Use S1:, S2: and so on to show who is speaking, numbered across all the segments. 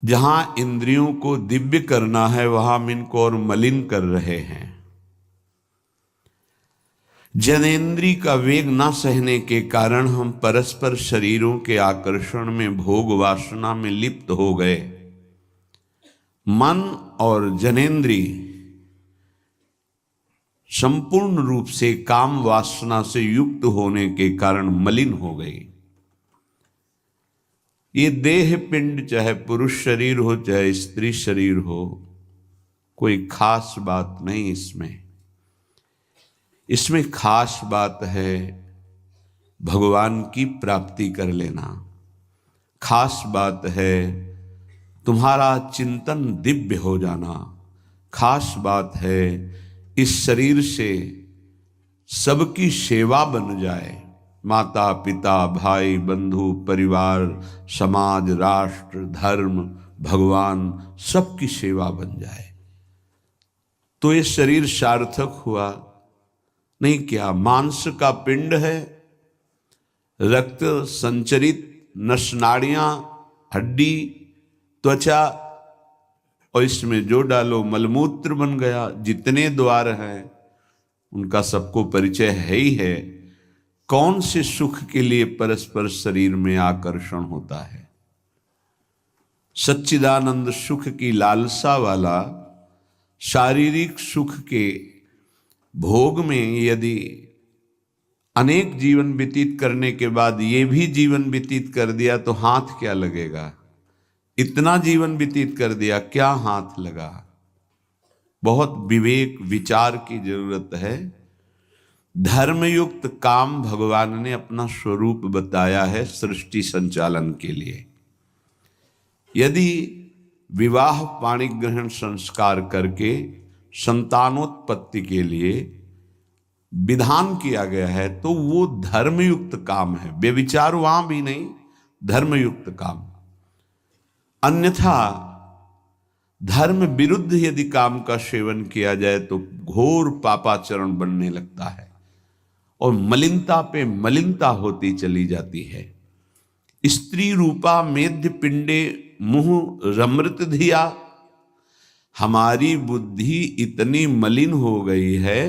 S1: जहां इंद्रियों को दिव्य करना है वहां हम इनको और मलिन कर रहे हैं। जनेन्द्रिय का वेग न सहने के कारण हम परस्पर शरीरों के आकर्षण में भोग वासना में लिप्त हो गए। मन और जनेन्द्रिय संपूर्ण रूप से काम वासना से युक्त होने के कारण मलिन हो गई। ये देह पिंड चाहे पुरुष शरीर हो चाहे स्त्री शरीर हो, कोई खास बात नहीं इसमें खास बात है भगवान की प्राप्ति कर लेना। खास बात है तुम्हारा चिंतन दिव्य हो जाना। खास बात है इस शरीर से सबकी सेवा बन जाए। माता पिता भाई बंधु परिवार समाज राष्ट्र धर्म भगवान सबकी सेवा बन जाए तो ये शरीर सार्थक हुआ। नहीं क्या मांस का पिंड है, रक्त संचरित नसनाड़ियां हड्डी त्वचा और इसमें जो डालो मलमूत्र बन गया। जितने द्वार हैं उनका सबको परिचय है ही है। कौन से सुख के लिए परस्पर शरीर में आकर्षण होता है? सच्चिदानंद सुख की लालसा वाला शारीरिक सुख के भोग में यदि अनेक जीवन व्यतीत करने के बाद ये भी जीवन व्यतीत कर दिया तो हाथ क्या लगेगा? इतना जीवन व्यतीत कर दिया, क्या हाथ लगा? बहुत विवेक विचार की जरूरत है। धर्मयुक्त काम भगवान ने अपना स्वरूप बताया है सृष्टि संचालन के लिए। यदि विवाह पाणी ग्रहण संस्कार करके संतानोत्पत्ति के लिए विधान किया गया है तो वो धर्मयुक्त काम है। व्यभिचार वहां भी नहीं, धर्मयुक्त काम। अन्यथा धर्म विरुद्ध यदि काम का सेवन किया जाए तो घोर पापाचरण बनने लगता है और मलिनता पे मलिनता होती चली जाती है। स्त्री रूपा मेध्य पिंडे मुह रमृत धिया। हमारी बुद्धि इतनी मलिन हो गई है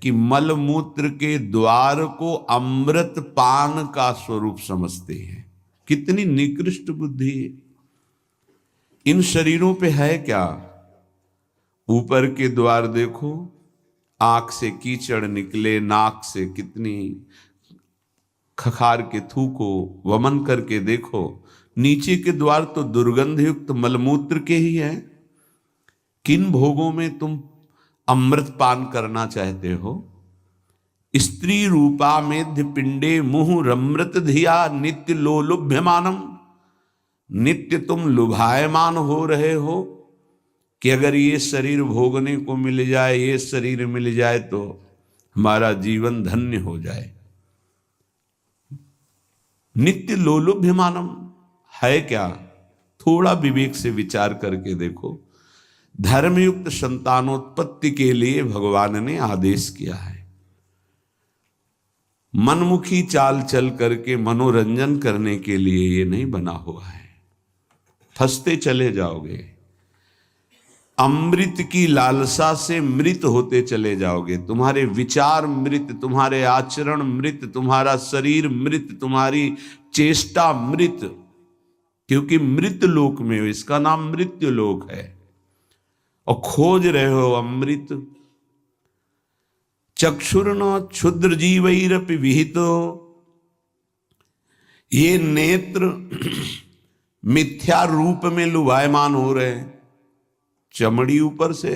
S1: कि मलमूत्र के द्वार को अमृत पान का स्वरूप समझते हैं। कितनी निकृष्ट बुद्धि है। इन शरीरों पे है क्या? ऊपर के द्वार देखो, आंख से कीचड़ निकले, नाक से कितनी खखार के थूको, वमन करके देखो। नीचे के द्वार तो दुर्गंध युक्त मलमूत्र के ही हैं। किन भोगों में तुम अमृत पान करना चाहते हो? स्त्री रूपा मेध्य पिंडे मुह रमृत धिया नित्य लोलुभ्यमानम। नित्य तुम लुभायमान हो रहे हो कि अगर ये शरीर भोगने को मिल जाए, ये शरीर मिल जाए तो हमारा जीवन धन्य हो जाए। नित्य लोलुभ्यमानम है क्या? थोड़ा विवेक से विचार करके देखो। धर्मयुक्त संतानोत्पत्ति के लिए भगवान ने आदेश किया है। मनमुखी चाल चल करके मनोरंजन करने के लिए ये नहीं बना हुआ है। फंसते चले जाओगे। अमृत की लालसा से मृत होते चले जाओगे। तुम्हारे विचार मृत, तुम्हारे आचरण मृत, तुम्हारा शरीर मृत, तुम्हारी चेष्टा मृत। क्योंकि मृत लोक में हो, इसका नाम मृत्यु लोक है और खोज रहे हो अमृत। चक्षुर्न क्षुद्र जीवैरपि विहितो। ये नेत्र मिथ्या रूप में लुभायमान हो रहे हैं। चमड़ी ऊपर से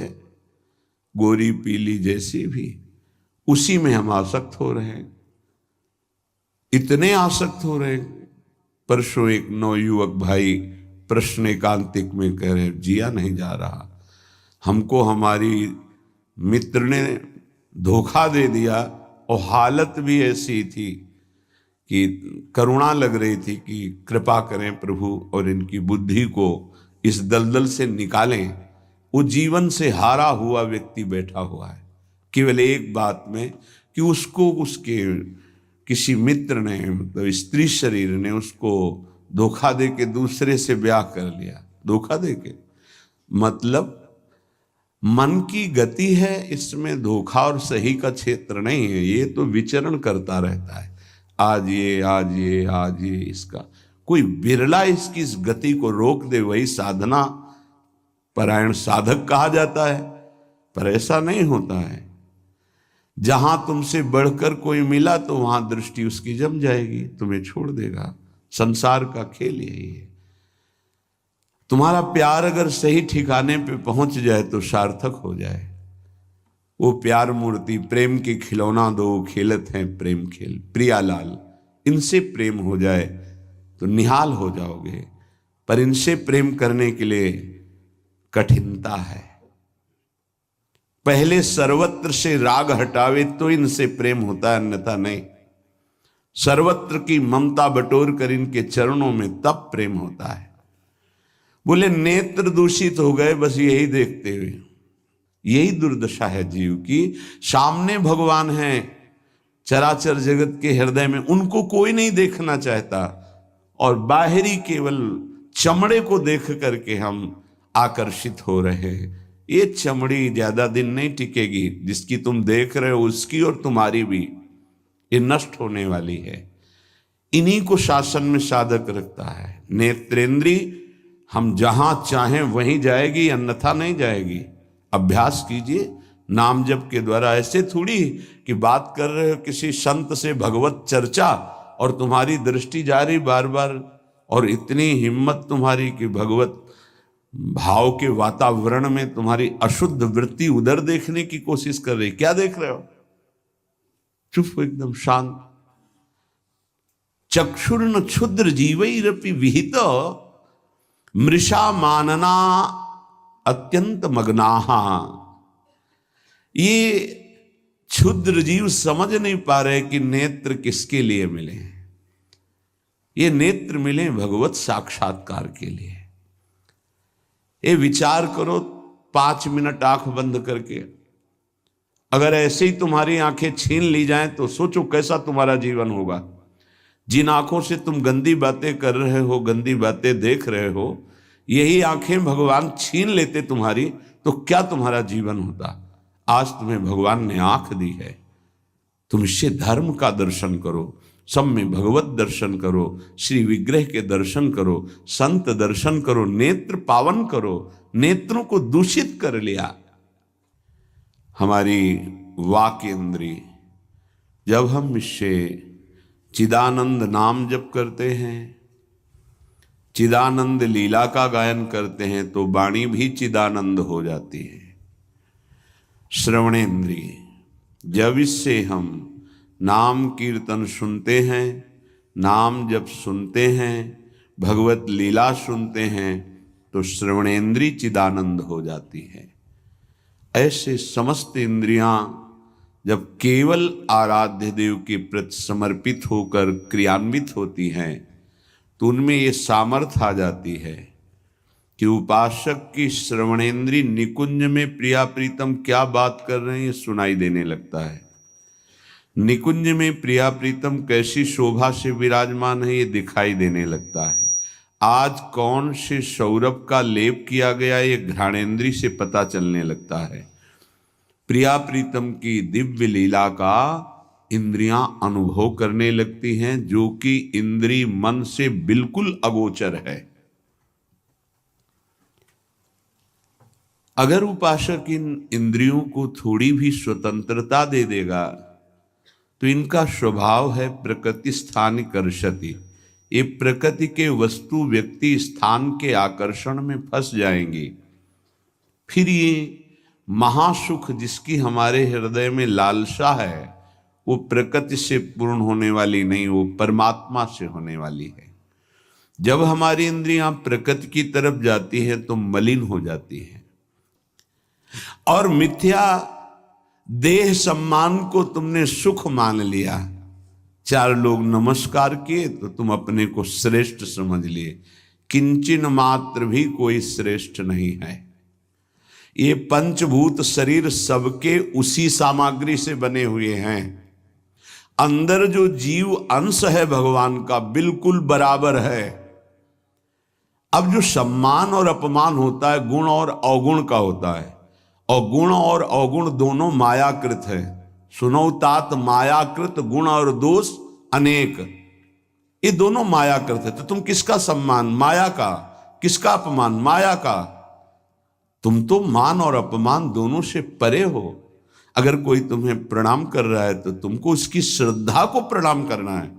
S1: गोरी पीली जैसी भी, उसी में हम आसक्त हो रहे हैं। इतने आसक्त हो रहे हैं। परसों एक नवयुवक भाई प्रश्न एकांतिक में कह रहे, जिया नहीं जा रहा, हमको हमारी मित्र ने धोखा दे दिया और हालत भी ऐसी थी कि करुणा लग रही थी कि कृपा करें प्रभु और इनकी बुद्धि को इस दलदल से निकालें। वो जीवन से हारा हुआ व्यक्ति बैठा हुआ है केवल एक बात में कि उसको उसके किसी मित्र ने, मतलब स्त्री शरीर ने उसको धोखा दे के दूसरे से ब्याह कर लिया। धोखा देके मतलब मन की गति है, इसमें धोखा और सही का क्षेत्र नहीं है। ये तो विचरण करता रहता है, आज ये आज ये आज ये। इसका कोई बिरला इसकी इस गति को रोक दे, वही साधना परायण साधक कहा जाता है। पर ऐसा नहीं होता है। जहां तुमसे बढ़कर कोई मिला तो वहां दृष्टि उसकी जम जाएगी, तुम्हें छोड़ देगा। संसार का खेल यही है। तुम्हारा प्यार अगर सही ठिकाने पे पहुंच जाए तो सार्थक हो जाए। वो प्यार मूर्ति प्रेम के खिलौना दो खेलत हैं प्रेम खेल, प्रियालाल, इनसे प्रेम हो जाए तो निहाल हो जाओगे। पर इनसे प्रेम करने के लिए कठिनता है। पहले सर्वत्र से राग हटावे तो इनसे प्रेम होता है, अन्यथा नहीं। सर्वत्र की ममता बटोर कर इनके चरणों में तब प्रेम होता है। बोले नेत्र दूषित हो गए बस यही देखते हुए। यही दुर्दशा है जीव की। सामने भगवान हैं चराचर जगत के हृदय में, उनको कोई नहीं देखना चाहता, और बाहरी केवल चमड़े को देख करके हम आकर्षित हो रहे हैं। ये चमड़ी ज्यादा दिन नहीं टिकेगी, जिसकी तुम देख रहे हो उसकी और तुम्हारी भी, ये नष्ट होने वाली है। इन्हीं को शासन में साधक रखता है। नेत्रेंद्री हम जहां चाहें वहीं जाएगी, अन्यथा नहीं जाएगी। अभ्यास कीजिए नाम जप के द्वारा। ऐसे थोड़ी कि बात कर रहे हो किसी संत से भगवत चर्चा और तुम्हारी दृष्टि जा रही बार बार, और इतनी हिम्मत तुम्हारी कि भगवत भाव के वातावरण में तुम्हारी अशुद्ध वृत्ति उधर देखने की कोशिश कर रही। क्या देख रहे हो? चुप हो, एकदम शांत। चक्षुर्न क्षुद्र जीवैरपि विहित मृषा मानना अत्यंत मग्नाहा। ये क्षुद्र जीव समझ नहीं पा रहे कि नेत्र किसके लिए मिले। ये नेत्र मिले भगवत साक्षात्कार के लिए। ये विचार करो 5 मिनट आंख बंद करके, अगर ऐसे ही तुम्हारी आंखें छीन ली जाएं तो सोचो कैसा तुम्हारा जीवन होगा। जिन आंखों से तुम गंदी बातें कर रहे हो, गंदी बातें देख रहे हो, यही आंखें भगवान छीन लेते तुम्हारी, तो क्या तुम्हारा जीवन होता। आज तुम्हें भगवान ने आंख दी है, तुम इससे धर्म का दर्शन करो, सब में भगवत दर्शन करो, श्री विग्रह के दर्शन करो, संत दर्शन करो, नेत्र पावन करो। नेत्रों को दूषित कर लिया हमारी वाक इंद्री। जब हम इससे चिदानंद नाम जप करते हैं, चिदानंद लीला का गायन करते हैं, तो वाणी भी चिदानंद हो जाती है। श्रवणेन्द्रिय, जब इससे हम नाम कीर्तन सुनते हैं, नाम जब सुनते हैं, भगवत लीला सुनते हैं, तो श्रवणेन्द्रिय चिदानंद हो जाती है। ऐसे समस्त इंद्रियां जब केवल आराध्य देव के प्रति समर्पित होकर क्रियान्वित होती हैं, तो उनमें ये सामर्थ्य आ जाती है कि उपासक की श्रवणेन्द्रिय निकुंज में प्रिया प्रीतम क्या बात कर रहे हैं ये सुनाई देने लगता है। निकुंज में प्रिया प्रीतम कैसी शोभा से विराजमान है ये दिखाई देने लगता है। आज कौन से सौरभ का लेप किया गया ये घ्राणेन्द्रिय से पता चलने लगता है। प्रिया प्रीतम की दिव्य लीला का इंद्रियां अनुभव करने लगती हैं, जो कि इंद्रिय मन से बिल्कुल अगोचर है। अगर उपासक इन इंद्रियों को थोड़ी भी स्वतंत्रता दे देगा तो इनका स्वभाव है प्रकृति स्थान कर्षति। ये प्रकृति के वस्तु व्यक्ति स्थान के आकर्षण में फंस जाएंगी। फिर ये महासुख जिसकी हमारे हृदय में लालसा है, वो प्रकृति से पूर्ण होने वाली नहीं, वो परमात्मा से होने वाली है। जब हमारी इंद्रियां प्रकृति की तरफ जाती हैं तो मलिन हो जाती हैं, और मिथ्या देह सम्मान को तुमने सुख मान लिया। 4 लोग नमस्कार किए तो तुम अपने को श्रेष्ठ समझ लिए। किंचन मात्र भी कोई श्रेष्ठ नहीं है। ये पंचभूत शरीर सबके उसी सामग्री से बने हुए हैं। अंदर जो जीव अंश है भगवान का बिल्कुल बराबर है। अब जो सम्मान और अपमान होता है गुण और अवगुण का होता है, और गुण और अवगुण दोनों मायाकृत है। सुनो तात मायाकृत गुण और दोष अनेक, ये दोनों मायाकृत है। तो तुम किसका सम्मान? माया का। किसका अपमान? माया का। तुम तो मान और अपमान दोनों से परे हो। अगर कोई तुम्हें प्रणाम कर रहा है तो तुमको उसकी श्रद्धा को प्रणाम करना है।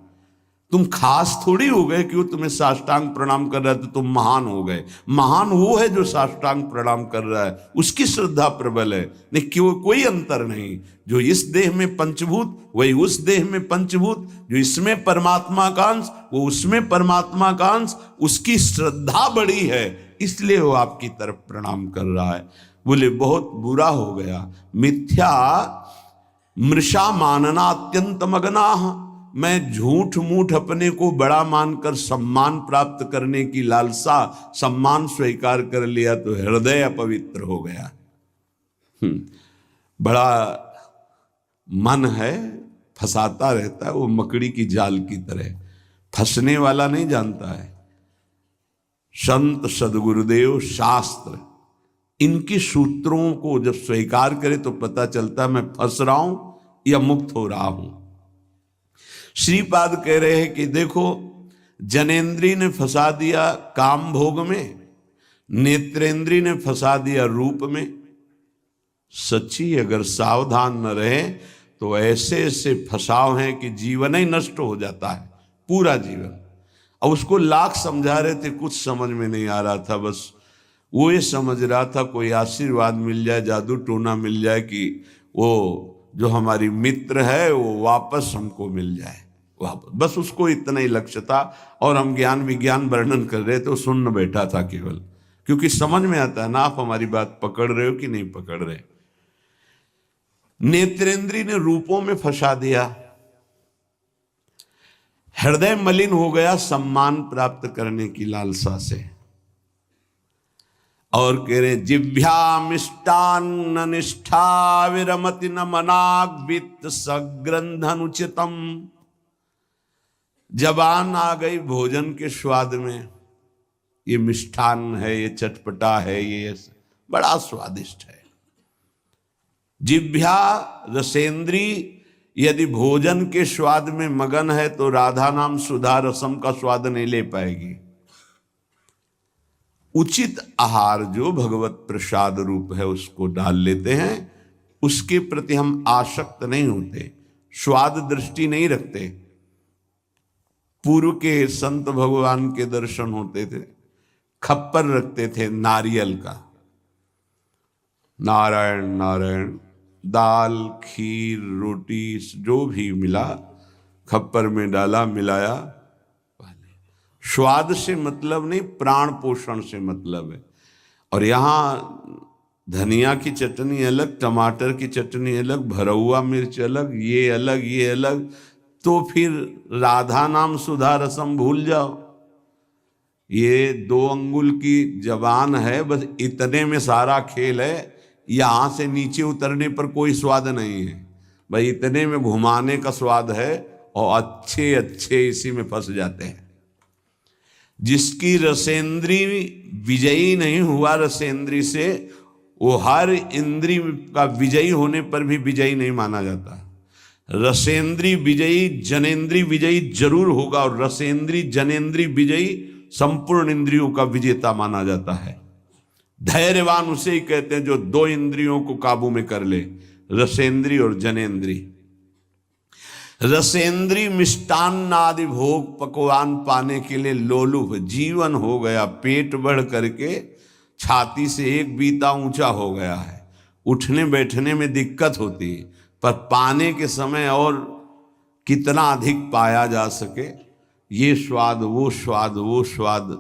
S1: तुम खास थोड़ी हो गए कि वो तुम्हें साष्टांग प्रणाम कर रहा है तो तुम महान हो गए। महान वो है जो साष्टांग प्रणाम कर रहा है, उसकी श्रद्धा प्रबल है। नहीं क्यों, कोई अंतर नहीं। जो इस देह में पंचभूत वही उस देह में पंचभूत, जो इसमें परमात्मा का अंश वो उसमें परमात्मा का अंश, उसकी श्रद्धा बड़ी है इसलिए वो आपकी तरफ प्रणाम कर रहा है। बोले बहुत बुरा हो गया। मिथ्या मृषा मानना अत्यंत मगनाह, मैं झूठ मूठ अपने को बड़ा मानकर सम्मान प्राप्त करने की लालसा, सम्मान स्वीकार कर लिया तो हृदय अपवित्र हो गया। बड़ा मन है, फंसाता रहता है, वो मकड़ी की जाल की तरह, फंसने वाला नहीं जानता है। संत सदगुरुदेव शास्त्र इनकी सूत्रों को जब स्वीकार करे तो पता चलता है मैं फंस रहा हूं या मुक्त हो रहा हूं। श्रीपाद कह रहे हैं कि देखो, जनेन्द्री ने फंसा दिया काम भोग में, नेत्रेंद्री ने फंसा दिया रूप में। सच्ची अगर सावधान न रहे तो ऐसे ऐसे फंसाव हैं कि जीवन ही नष्ट हो जाता है, पूरा जीवन। अब उसको लाख समझा रहे थे, कुछ समझ में नहीं आ रहा था। बस वो ये समझ रहा था कोई आशीर्वाद मिल जाए, जादू टोना मिल जाए कि वो जो हमारी मित्र है वो वापस हमको मिल जाए वापस। बस उसको इतना ही लक्ष्य था। और हम ज्ञान विज्ञान वर्णन कर रहे थे, वो सुन बैठा था केवल, क्योंकि समझ में आता है ना आप हमारी बात पकड़ रहे हो कि नहीं पकड़ रहे। नेत्रेंद्री ने रूपों में फंसा दिया, हृदय मलिन हो गया सम्मान प्राप्त करने की लालसा से। और कह रहे जिभ्या मिष्टान्न निष्ठा विरमति न मनाग्वित सग्रंथनुचितम। जबान आ गई भोजन के स्वाद में, ये मिष्ठान्न है, ये चटपटा है, ये बड़ा स्वादिष्ट है। जिभ्या रसेंद्री यदि भोजन के स्वाद में मगन है तो राधा नाम सुधा रसम का स्वाद नहीं ले पाएगी। उचित आहार जो भगवत प्रसाद रूप है उसको डाल लेते हैं, उसके प्रति हम आसक्त नहीं होते, स्वाद दृष्टि नहीं रखते। पूर्व के संत भगवान के दर्शन होते थे, खप्पर रखते थे नारियल का, नारायण नारायण, दाल खीर रोटी जो भी मिला खप्पर में डाला मिलाया। स्वाद से मतलब नहीं, प्राण पोषण से मतलब है। और यहाँ धनिया की चटनी अलग, टमाटर की चटनी अलग, भरौआ मिर्च अलग, ये अलग ये अलग, तो फिर राधा नाम सुधा रसम भूल जाओ। ये 2 अंगुल की जबान है, बस इतने में सारा खेल है। यहाँ से नीचे उतरने पर कोई स्वाद नहीं है भाई, इतने में घुमाने का स्वाद है। और अच्छे अच्छे इसी में फंस जाते हैं। जिसकी रसेंद्री विजयी नहीं हुआ रसेंद्री से, वो हर इंद्री का विजयी होने पर भी विजयी नहीं माना जाता। रसेंद्री विजयी जनेन्द्री विजयी जरूर होगा, और रसेंद्री जनेन्द्री विजयी संपूर्ण इंद्रियों का विजेता माना जाता है। धैर्यवान उसे ही कहते हैं जो 2 इंद्रियों को काबू में कर ले, रसेंद्री और जनेन्द्री। रसेंद्री मिष्टान्न आदि भोग पकवान पाने के लिए लोलुप जीवन हो गया, पेट बढ़ करके छाती से 1 बीता ऊंचा हो गया है। उठने बैठने में दिक्कत होती है, पर पाने के समय और कितना अधिक पाया जा सके, ये स्वाद वो स्वाद वो स्वाद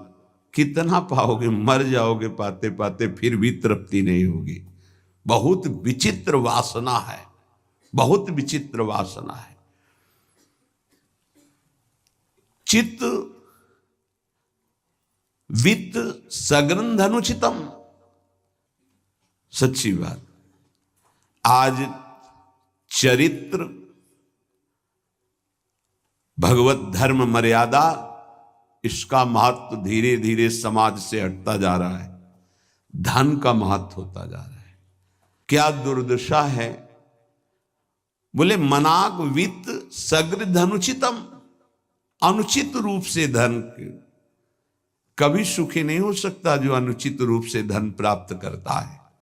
S1: कितना पाओगे, मर जाओगे पाते पाते, फिर भी तृप्ति नहीं होगी। बहुत विचित्र वासना है, बहुत विचित्र वासना है। चित्त वित्त सग्रंथ अनुचितम, सच्ची बात। आज चरित्र, भगवत धर्म मर्यादा, इसका महत्व धीरे धीरे समाज से हटता जा रहा है, धन का महत्व होता जा रहा है। क्या दुर्दशा है। बोले मनाग वित्त सगृध अनुचितम, अनुचित रूप से धन कभी सुखी नहीं हो सकता जो अनुचित रूप से धन प्राप्त करता है।